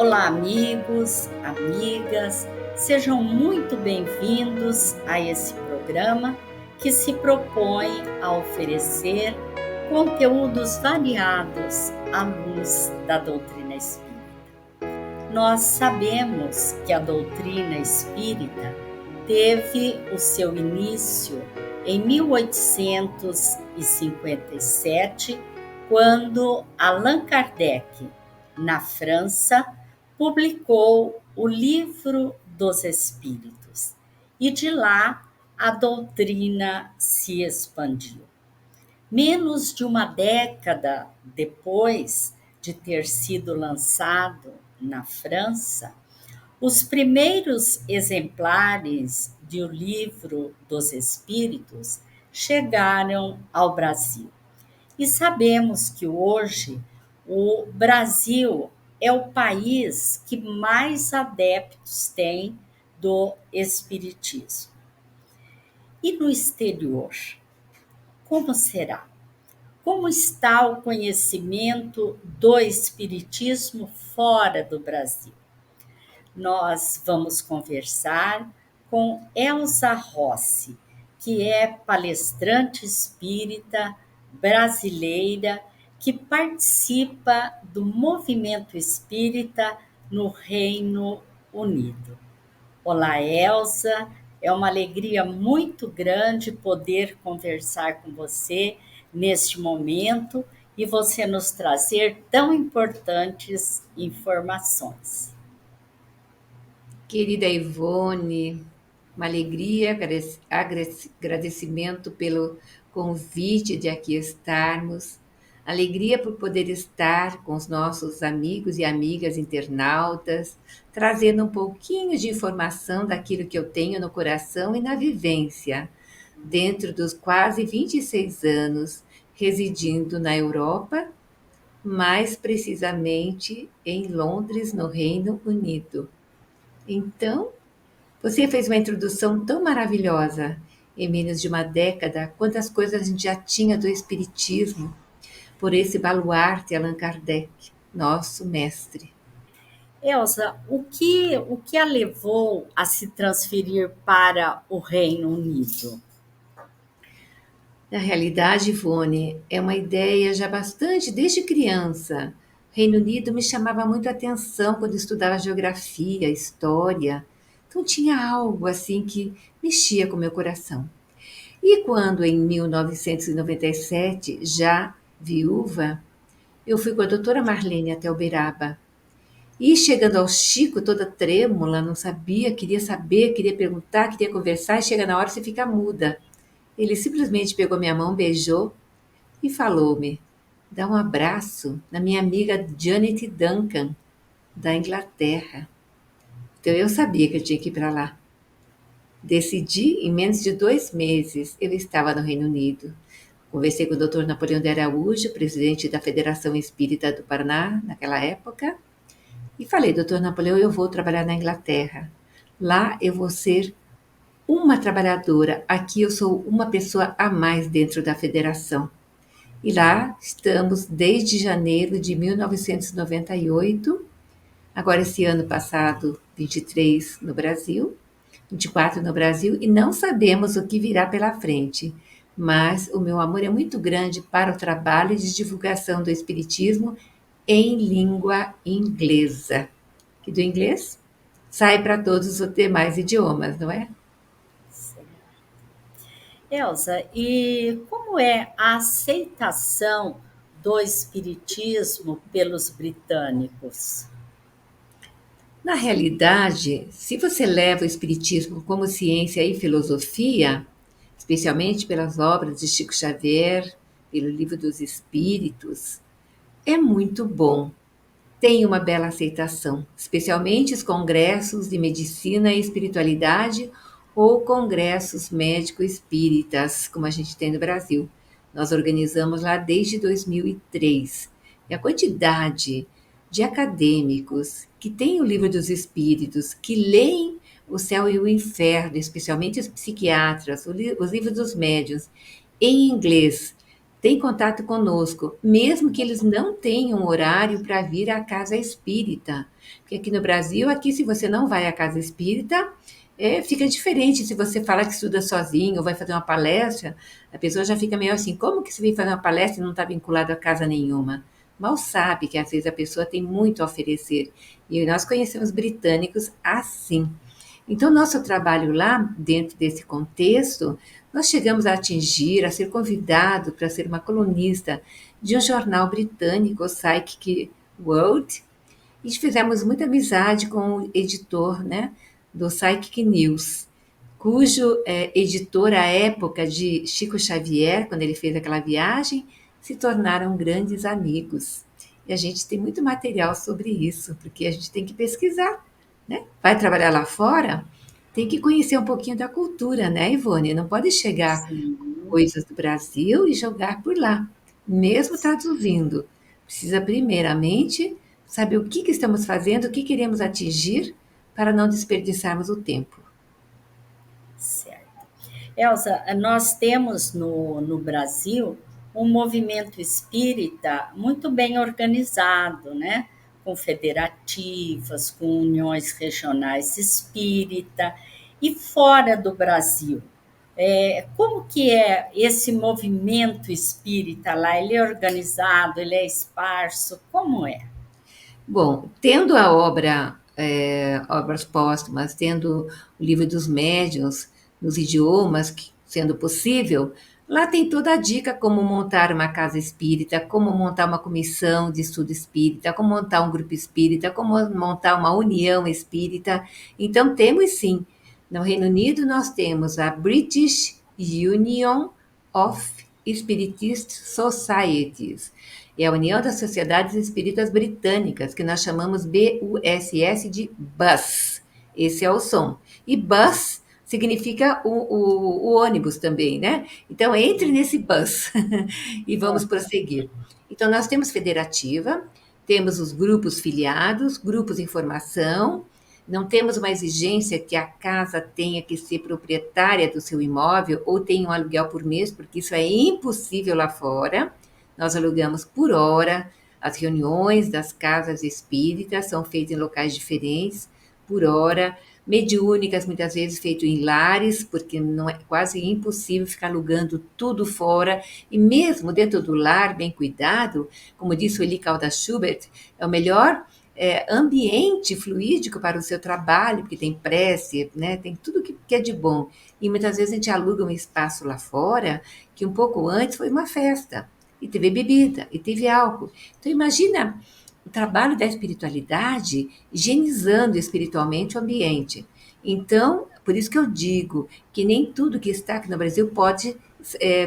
Olá, amigos, amigas, sejam muito bem-vindos a esse programa que se propõe a oferecer conteúdos variados à luz da doutrina espírita. Nós sabemos que a doutrina espírita teve o seu início em 1857, quando Allan Kardec, na França, publicou o Livro dos Espíritos, e de lá a doutrina se expandiu. Menos de uma década depois de ter sido lançado na França, os primeiros exemplares do Livro dos Espíritos chegaram ao Brasil. E sabemos que hoje o Brasil é o país que mais adeptos tem do Espiritismo. E no exterior, como será? Como está o conhecimento do Espiritismo fora do Brasil? Nós vamos conversar com Elza Rossi, que é palestrante espírita brasileira que participa do movimento espírita no Reino Unido. Olá, Elza, é uma alegria muito grande poder conversar com você neste momento e você nos trazer tão importantes informações. Querida Ivone, uma alegria, agradecimento pelo convite de aqui estarmos, alegria por poder estar com os nossos amigos e amigas internautas, trazendo um pouquinho de informação daquilo que eu tenho no coração e na vivência, dentro dos quase 26 anos residindo na Europa, mais precisamente em Londres, no Reino Unido. Então, você fez uma introdução tão maravilhosa. Em menos de uma década, quantas coisas a gente já tinha do Espiritismo por esse baluarte Allan Kardec, nosso mestre. Elza, o que a levou a se transferir para o Reino Unido? Na realidade, Ivone, é uma ideia já bastante desde criança. O Reino Unido me chamava muito a atenção quando estudava geografia, história. Então tinha algo assim que mexia com o meu coração. E quando, em 1997, já viúva, eu fui com a doutora Marlene até Uberaba. E chegando ao Chico, toda trêmula, não sabia, queria saber, queria perguntar, queria conversar, e chega na hora você fica muda. Ele simplesmente pegou minha mão, beijou e falou-me: dá um abraço na minha amiga Janet Duncan, da Inglaterra. Então eu sabia que eu tinha que ir para lá. Decidi, em menos de 2 meses, eu estava no Reino Unido. Conversei com o Dr. Napoleão de Araújo, presidente da Federação Espírita do Paraná, naquela época, e falei: Dr. Napoleão, eu vou trabalhar na Inglaterra. Lá eu vou ser uma trabalhadora, aqui eu sou uma pessoa a mais dentro da federação. E lá estamos desde janeiro de 1998, agora esse ano passado, 23 no Brasil, 24 no Brasil, e não sabemos o que virá pela frente. Mas o meu amor é muito grande para o trabalho de divulgação do Espiritismo em língua inglesa. Que do inglês sai para todos os demais idiomas, não é? Elza, e como é a aceitação do Espiritismo pelos britânicos? Na realidade, se você leva o Espiritismo como ciência e filosofia, especialmente pelas obras de Chico Xavier, pelo Livro dos Espíritos, é muito bom. Tem uma bela aceitação, especialmente os congressos de medicina e espiritualidade ou congressos médico-espíritas, como a gente tem no Brasil. Nós organizamos lá desde 2003. E a quantidade de acadêmicos que têm o Livro dos Espíritos, que leem o Céu e o Inferno, especialmente os psiquiatras, os livros dos médiuns, em inglês, têm contato conosco, mesmo que eles não tenham horário para vir à casa espírita. Porque aqui no Brasil, aqui se você não vai à casa espírita, fica diferente se você fala que estuda sozinho ou vai fazer uma palestra, a pessoa já fica meio assim, como que você vem fazer uma palestra e não está vinculado a casa nenhuma? Mal sabe que às vezes a pessoa tem muito a oferecer. E nós conhecemos britânicos assim. Então, nosso trabalho lá, dentro desse contexto, nós chegamos a atingir, a ser convidado para ser uma colunista de um jornal britânico, o Psychic World, e fizemos muita amizade com o editor, né, do Psychic News, cujo editor, à época de Chico Xavier, quando ele fez aquela viagem, se tornaram grandes amigos. E a gente tem muito material sobre isso, porque a gente tem que pesquisar, né? Vai trabalhar lá fora, tem que conhecer um pouquinho da cultura, né, Ivone? Não pode chegar Sim, coisas do Brasil e jogar por lá, mesmo traduzindo. Precisa, primeiramente, saber o que estamos fazendo, o que queremos atingir, para não desperdiçarmos o tempo. certo. Elza, nós temos no Brasil um movimento espírita muito bem organizado, né? Com federativas, com uniões regionais espírita. E fora do Brasil, como que é esse movimento espírita lá? Ele é organizado, ele é esparso, como é? Bom, tendo a obra, obras póstumas, tendo o livro dos médiuns nos idiomas, sendo possível, lá tem toda a dica como montar uma casa espírita, como montar uma comissão de estudo espírita, como montar um grupo espírita, como montar uma união espírita. Então, temos sim. No Reino Unido, nós temos a British Union of Spiritist Societies, e a União das Sociedades Espíritas Britânicas, que nós chamamos BUSS de bus. Esse é o som. E bus significa o ônibus também, né? Então, entre nesse bus e vamos prosseguir. Então, nós temos federativa, temos os grupos filiados, grupos de informação, não temos uma exigência que a casa tenha que ser proprietária do seu imóvel ou tenha um aluguel por mês, porque isso é impossível lá fora. Nós alugamos por hora, as reuniões das casas espíritas são feitas em locais diferentes, por hora, mediúnicas, muitas vezes feito em lares, porque não é quase impossível ficar alugando tudo fora, e mesmo dentro do lar, bem cuidado, como disse o Eli Caldas Schubert, é o melhor ambiente fluídico para o seu trabalho, porque tem prece, né? Tem tudo que é de bom. E muitas vezes a gente aluga um espaço lá fora, que um pouco antes foi uma festa, e teve bebida, e teve álcool. Então imagina o trabalho da espiritualidade higienizando espiritualmente o ambiente. Então, por isso que eu digo que nem tudo que está aqui no Brasil pode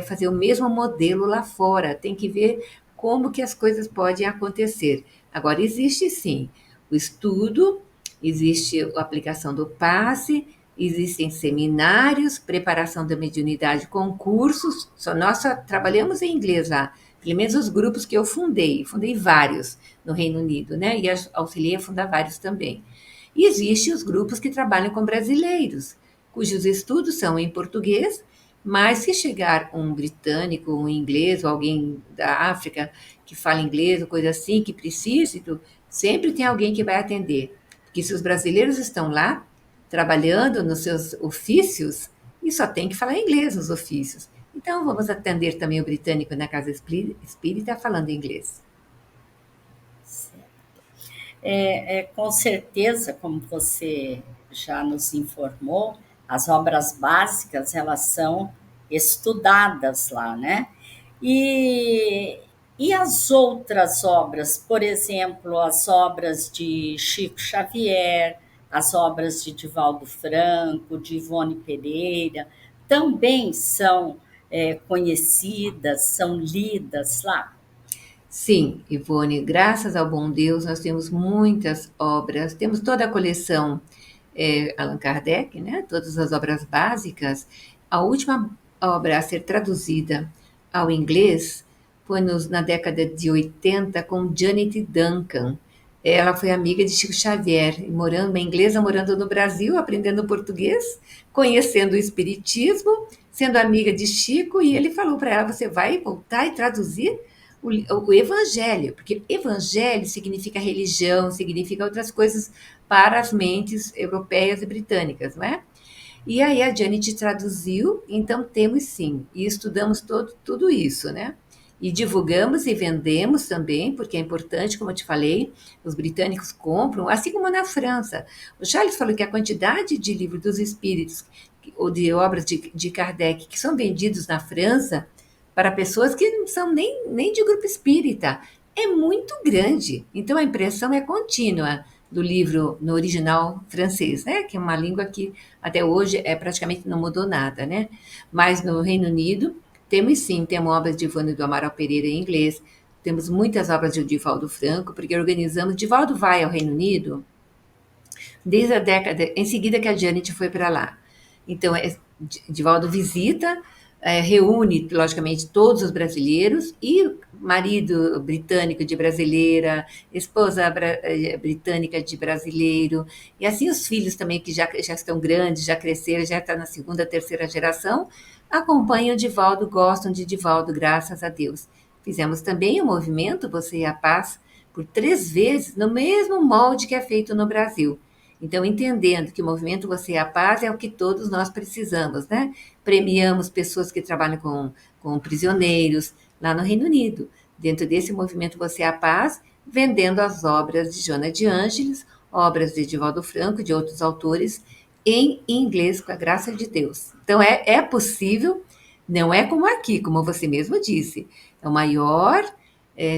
fazer o mesmo modelo lá fora. Tem que ver como que as coisas podem acontecer. Agora, existe sim o estudo, existe a aplicação do passe, existem seminários, preparação da mediunidade, concursos. Só nós só trabalhamos em inglês lá, pelo menos os grupos que eu fundei vários no Reino Unido, né? E auxiliei a fundar vários também. E existem os grupos que trabalham com brasileiros, cujos estudos são em português, mas se chegar um britânico, um inglês, ou alguém da África que fala inglês, ou coisa assim, que precise, sempre tem alguém que vai atender. Porque se os brasileiros estão lá, trabalhando nos seus ofícios, e só tem que falar inglês nos ofícios. Então, vamos atender também o britânico na casa espírita falando inglês. Com certeza, como você já nos informou, as obras básicas elas são estudadas lá, né? E, e as outras obras, por exemplo, as obras de Chico Xavier, as obras de Divaldo Franco, de Ivone Pereira, também são conhecidas, são lidas lá. Sim, Ivone, graças ao bom Deus, nós temos muitas obras, temos toda a coleção Allan Kardec, né? Todas as obras básicas. A última obra a ser traduzida ao inglês foi na década de 80 com Janet Duncan. Ela foi amiga de Chico Xavier, morando, uma inglesa morando no Brasil, aprendendo português, conhecendo o espiritismo, sendo amiga de Chico, e ele falou para ela: você vai voltar e traduzir o evangelho, porque evangelho significa religião, significa outras coisas para as mentes europeias e britânicas, não é? E aí a Janet traduziu, então temos sim, e estudamos tudo isso, né? E divulgamos e vendemos também, porque é importante, como eu te falei, os britânicos compram, assim como na França. O Charles falou que a quantidade de livros dos espíritos ou de obras de Kardec que são vendidos na França para pessoas que não são nem de grupo espírita é muito grande. Então a impressão é contínua do livro no original francês, né? Que é uma língua que até hoje praticamente não mudou nada, né? Mas no Reino Unido temos sim, temos obras de Ivone do Amaral Pereira em inglês, temos muitas obras de Divaldo Franco, porque organizamos. Divaldo vai ao Reino Unido desde a década, em seguida que a Janet foi para lá. Então, Divaldo visita, reúne, logicamente, todos os brasileiros e marido britânico de brasileira, esposa britânica de brasileiro, e assim os filhos também, que já estão grandes, já cresceram, já estão na segunda, terceira geração, acompanham Divaldo, gostam de Divaldo, graças a Deus. Fizemos também o movimento Você e a Paz por 3 vezes, no mesmo molde que é feito no Brasil. Então, entendendo que o movimento Você e a Paz é o que todos nós precisamos, né? Premiamos pessoas que trabalham com prisioneiros lá no Reino Unido. Dentro desse movimento Você e a Paz, vendendo as obras de Joana de Ângeles, obras de Divaldo Franco, de outros autores, em inglês, com a graça de Deus. Então, é possível, não é como aqui, como você mesmo disse. É o maior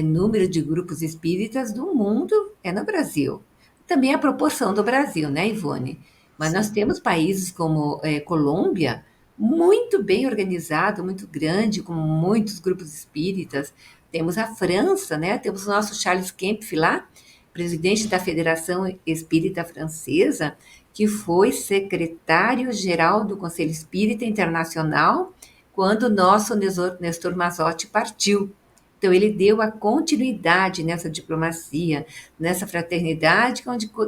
número de grupos espíritas do mundo é no Brasil. Também a proporção do Brasil, né, Ivone? Mas nós Sim. temos países como Colômbia, muito bem organizado, muito grande, com muitos grupos espíritas. Temos a França, né? Temos o nosso Charles Kempf lá, presidente da Federação Espírita Francesa, que foi secretário-geral do Conselho Espírita Internacional quando o nosso Nestor Mazotti partiu. Então, ele deu a continuidade nessa diplomacia, nessa fraternidade,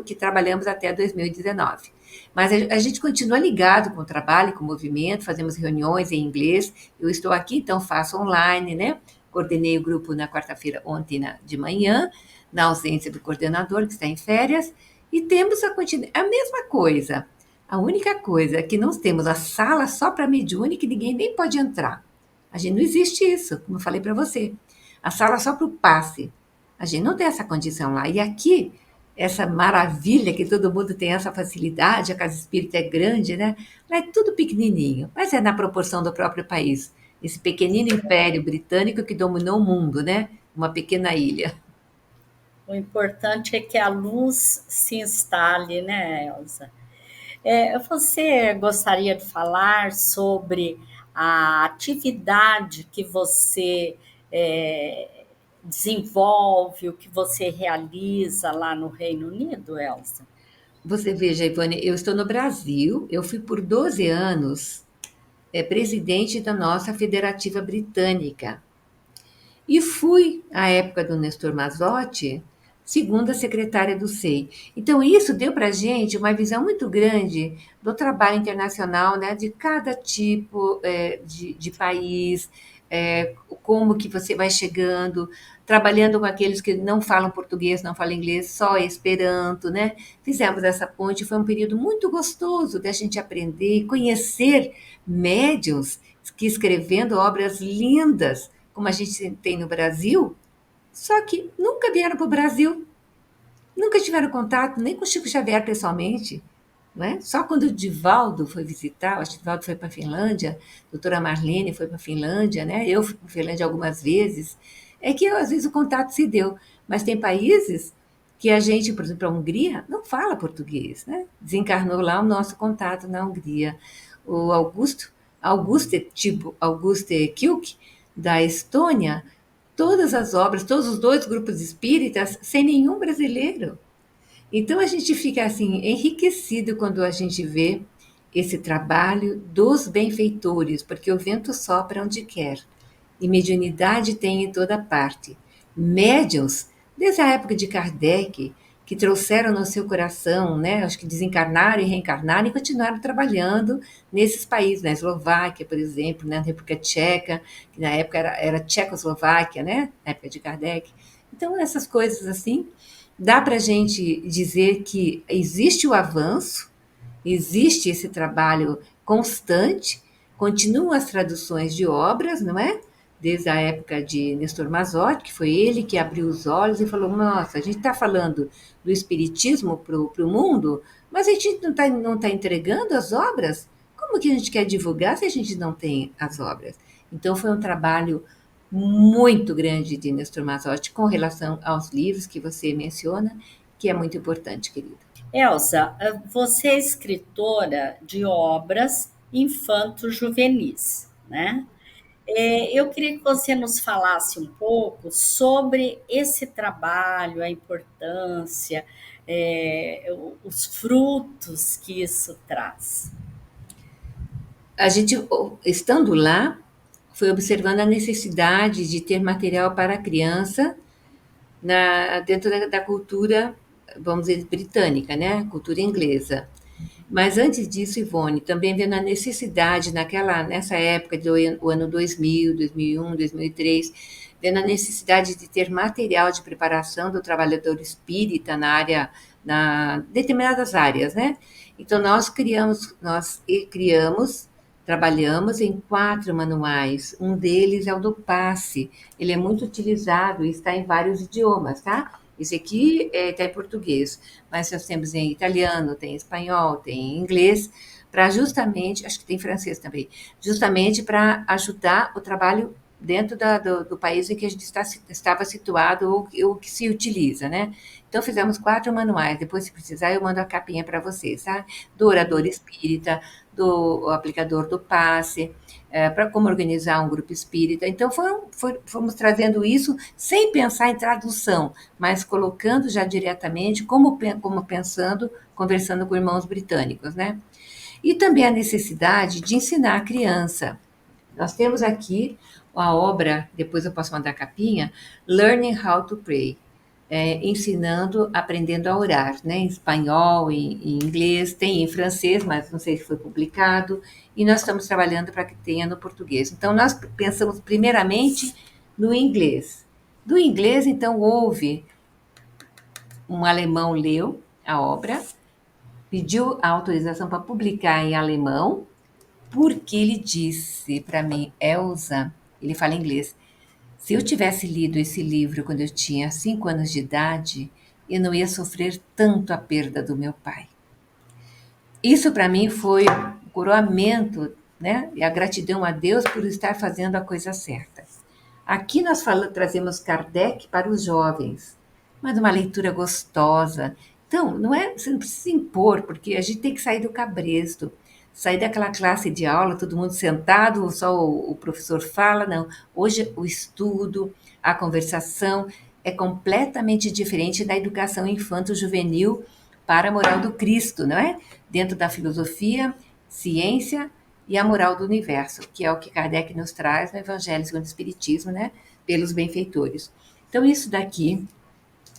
que trabalhamos até 2019. Mas a gente continua ligado com o trabalho, com o movimento, fazemos reuniões em inglês. Eu estou aqui, então faço online, né? Coordenei o grupo na quarta-feira, ontem de manhã, na ausência do coordenador, que está em férias, e temos a mesma coisa. A única coisa é que nós temos a sala só para mediúnica, que ninguém nem pode entrar. A gente não existe isso, como eu falei para você. A sala só para o passe. A gente não tem essa condição lá. E aqui, essa maravilha que todo mundo tem essa facilidade, a casa espírita é grande, né? Lá é tudo pequenininho, mas é na proporção do próprio país. Esse pequenino império britânico que dominou o mundo, né? Uma pequena ilha. O importante é que a luz se instale, né, Elsa? Você gostaria de falar sobre a atividade que você desenvolve, o que você realiza lá no Reino Unido, Elsa? Você veja, Ivone, eu estou no Brasil, eu fui por 12 anos presidente da nossa Federativa Britânica. E fui, à época do Nestor Mazotti, segunda secretária do SEI. Então, isso deu para a gente uma visão muito grande do trabalho internacional, né, de cada tipo de país, como que você vai chegando, trabalhando com aqueles que não falam português, não falam inglês, só Esperanto, né? Fizemos essa ponte, foi um período muito gostoso da gente aprender e conhecer médiuns que escrevendo obras lindas, como a gente tem no Brasil, só que nunca vieram para o Brasil, nunca tiveram contato nem com Chico Xavier pessoalmente. Não é? Só quando o Divaldo foi visitar, acho que o Divaldo foi para a Finlândia, a doutora Marlene foi para a Finlândia, né? Eu fui para a Finlândia algumas vezes, é que às vezes o contato se deu. Mas tem países que a gente, por exemplo, a Hungria, não fala português, né? Desencarnou lá o nosso contato na Hungria. O Auguste Kilk, da Estônia, todas as obras, todos os dois grupos espíritas, sem nenhum brasileiro. Então a gente fica assim enriquecido quando a gente vê esse trabalho dos benfeitores, porque o vento sopra onde quer e mediunidade tem em toda parte. Médiuns, desde a época de Kardec, que trouxeram no seu coração, né? Acho que desencarnaram e reencarnaram e continuaram trabalhando nesses países, na Eslováquia, por exemplo, na República Tcheca, que na época era Tchecoslováquia, né? Na época de Kardec. Então, essas coisas assim, dá para a gente dizer que existe o avanço, existe esse trabalho constante, continuam as traduções de obras, não é? Desde a época de Nestor Mazotti, que foi ele que abriu os olhos e falou: nossa, a gente está falando do espiritismo para o mundo, mas a gente não tá entregando as obras? Como que a gente quer divulgar se a gente não tem as obras? Então foi um trabalho muito grande de Nestor Mazotti com relação aos livros que você menciona, que é muito importante, querida. Elsa, você é escritora de obras infanto-juvenis, né? Eu queria que você nos falasse um pouco sobre esse trabalho, a importância, os frutos que isso traz. A gente, estando lá, foi observando a necessidade de ter material para a criança dentro da cultura, vamos dizer, britânica, né? Cultura inglesa. Mas antes disso, Ivone, também vendo a necessidade nessa época o ano 2000, 2001, 2003, vendo a necessidade de ter material de preparação do trabalhador espírita na determinadas áreas, né? Então nós criamos, trabalhamos em 4 manuais. Um deles é o do passe. Ele é muito utilizado e está em vários idiomas, tá? Esse aqui está em português, mas nós temos em italiano, tem em espanhol, tem em inglês, para justamente, acho que tem em francês também, justamente para ajudar o trabalho dentro do país em que a gente estava situado ou que se utiliza, né? Então fizemos 4 manuais, depois se precisar eu mando a capinha para vocês, tá? Do orador espírita, do aplicador do passe, para como organizar um grupo espírita. Então fomos trazendo isso sem pensar em tradução, mas colocando já diretamente, como pensando, conversando com irmãos britânicos, né? E também a necessidade de ensinar a criança. Nós temos aqui a obra, depois eu posso mandar a capinha, Learning How to Pray, ensinando, aprendendo a orar, né? Em espanhol, em inglês, tem em francês, mas não sei se foi publicado, e nós estamos trabalhando para que tenha no português. Então, nós pensamos primeiramente no inglês. Do inglês, então, houve um alemão leu a obra, pediu a autorização para publicar em alemão, porque ele disse para mim, Elsa, ele fala inglês, se eu tivesse lido esse livro quando eu tinha 5 anos de idade, eu não ia sofrer tanto a perda do meu pai. Isso para mim foi o coroamento, né? E a gratidão a Deus por estar fazendo a coisa certa. Aqui nós trazemos Kardec para os jovens, mas uma leitura gostosa. Então, você não precisa impor, porque a gente tem que sair do cabresto, sair daquela classe de aula, todo mundo sentado, só o professor fala, não. Hoje o estudo, a conversação é completamente diferente da educação infanto-juvenil para a moral do Cristo, não é? Dentro da filosofia, ciência e a moral do universo, que é o que Kardec nos traz no Evangelho segundo o Espiritismo, né? Pelos benfeitores. Então, isso daqui,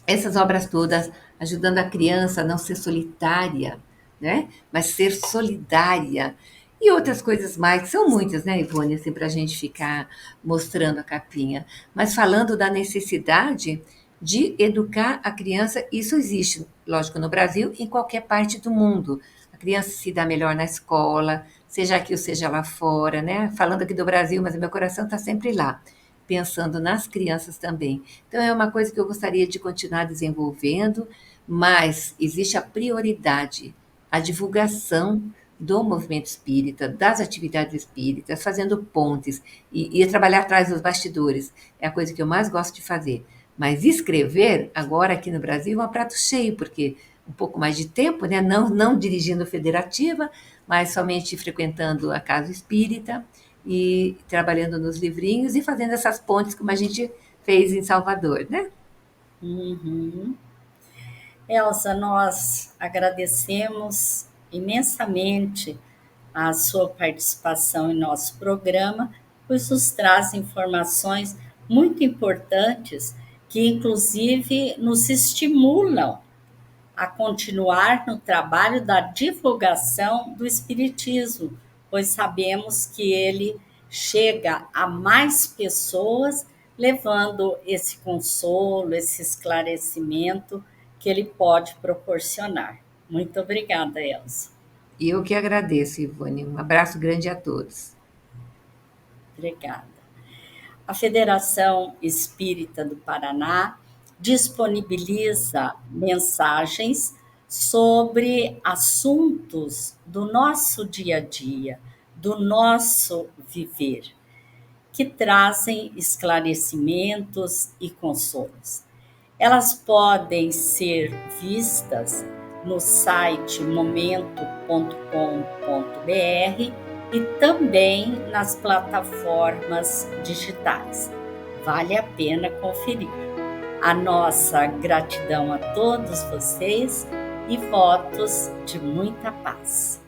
essas obras todas, ajudando a criança a não ser solitária, né? Mas ser solidária. E outras coisas mais, que são muitas, né, Ivone, assim, para a gente ficar mostrando a capinha. Mas falando da necessidade de educar a criança, isso existe, lógico, no Brasil e em qualquer parte do mundo. A criança se dá melhor na escola, seja aqui ou seja lá fora, né? Falando aqui do Brasil, mas o meu coração está sempre lá, pensando nas crianças também. Então é uma coisa que eu gostaria de continuar desenvolvendo, mas existe a prioridade, a divulgação do movimento espírita, das atividades espíritas, fazendo pontes e trabalhar atrás dos bastidores. É a coisa que eu mais gosto de fazer. Mas escrever, agora aqui no Brasil, é um prato cheio, porque um pouco mais de tempo, né? Não dirigindo federativa, mas somente frequentando a casa espírita e trabalhando nos livrinhos e fazendo essas pontes como a gente fez em Salvador, né? Uhum. Elsa, nós agradecemos imensamente a sua participação em nosso programa, pois nos traz informações muito importantes que, inclusive, nos estimulam a continuar no trabalho da divulgação do Espiritismo, pois sabemos que ele chega a mais pessoas, levando esse consolo, esse esclarecimento que ele pode proporcionar. Muito obrigada, Elza. E eu que agradeço, Ivone. Um abraço grande a todos. Obrigada. A Federação Espírita do Paraná disponibiliza mensagens sobre assuntos do nosso dia a dia, do nosso viver, que trazem esclarecimentos e consolos. Elas podem ser vistas no site momento.com.br e também nas plataformas digitais. Vale a pena conferir. A nossa gratidão a todos vocês e votos de muita paz.